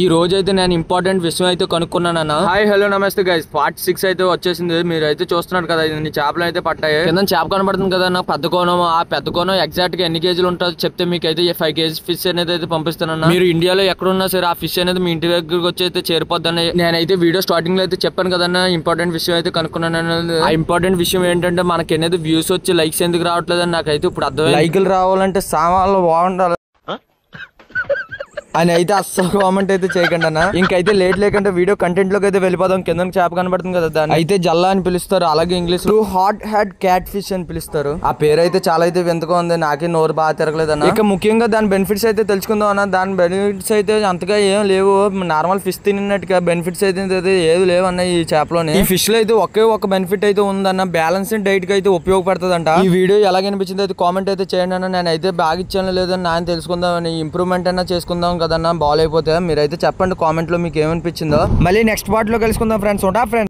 ఈ రోజు అయితే నేను ఇంపార్టెంట్ విషయం అయితే కనుక్కున్నాను. హాయ్ హలో నమస్తే గైస్, పార్ట్ 6 అయితే వచ్చేసింది. మీరు అయితే చూస్తున్నారు కదా, ఇన్ని చేపలు అయితే పట్టాయి. కింద చేప కనబడుతుంది కదా నాకు పెద్ద కోణం. ఆ పెద్ద కోణం ఎగ్జాక్ట్ గా ఎన్ని కేజీలు ఉంటుందో చెప్తే మీకు అయితే 5 కేజీ ఫిష్ అనేది అయితే పంపిస్తాను. మీరు ఇండియాలో ఎక్కడున్నా సరే ఆ ఫిష్ అనేది మీ ఇంటి దగ్గరకు వచ్చి అయితే చేరిపోద్దని నేనైతే వీడియో స్టార్టింగ్ లో అయితే చెప్పాను కదన్నా. ఇంపార్టెంట్ విషయం అయితే కనుక్కున్నాను. ఆ ఇంపార్టెంట్ విషయం ఏంటంటే మనకి అనేది వ్యూస్ వచ్చి లైక్స్ ఎందుకు రావట్లేదని నాకైతే ఇప్పుడు అర్థం. లైక్లు రావాలంటే సామాన్లు బాగుండాలి అని అయితే అస్సలు కామెంట్ అయితే చేయకండి అన్న. ఇంకైతే లేట్ లేకుండా వీడియో కంటెంట్ లోకి అయితే వెళ్ళిపోదాం. కింద చేప కనబడుతుంది కదా, దాన్ని అయితే జల్లా అని పిలుస్తారు. అలాగే ఇంగ్లీష్ లో హాట్ హెడ్ క్యాట్ ఫిష్ అని పిలుస్తారు. ఆ పేరు అయితే చాలా అయితే వింతగా ఉంది. నాకే నోరు బాగా తిరగలేదు అన్న. ఇక ముఖ్యంగా దాని బెనిఫిట్స్ అయితే తెలుసుకుందాం అన్న. దాని బెనిఫిట్స్ అయితే అంతగా ఏం లేవు. నార్మల్ ఫిష్ తిన్నట్టుగా బెనిఫిట్స్ అయితే ఏది లేవు అన్న ఈ చేపలోని. ఈ ఫిష్ లో అయితే ఒకే ఒక బెనిఫిట్ అయితే ఉందన్న, బ్యాలెన్స్డ్ డైట్ కి అయితే ఉపయోగపడుతుంది అంట. ఈ వీడియో ఎలాగనిపించింది అయితే కామెంట్ అయితే చేయండి అన్న. నేను అయితే బాగా ఇచ్చాను లేదని నేను తెలుసుకుందాం అని, ఇంప్రూవ్మెంట్ అయినా చేసుకుందాం కదన్నా. బాల్ అయిపోతే మీరైతే చెప్పండి కామెంట్ లో మీకు ఏమనిపించిందో. మళ్ళీ నెక్స్ట్ పార్ట్ లో కలుసుకుందాం ఫ్రెండ్స్. ఉంటా ఫ్రెండ్స్.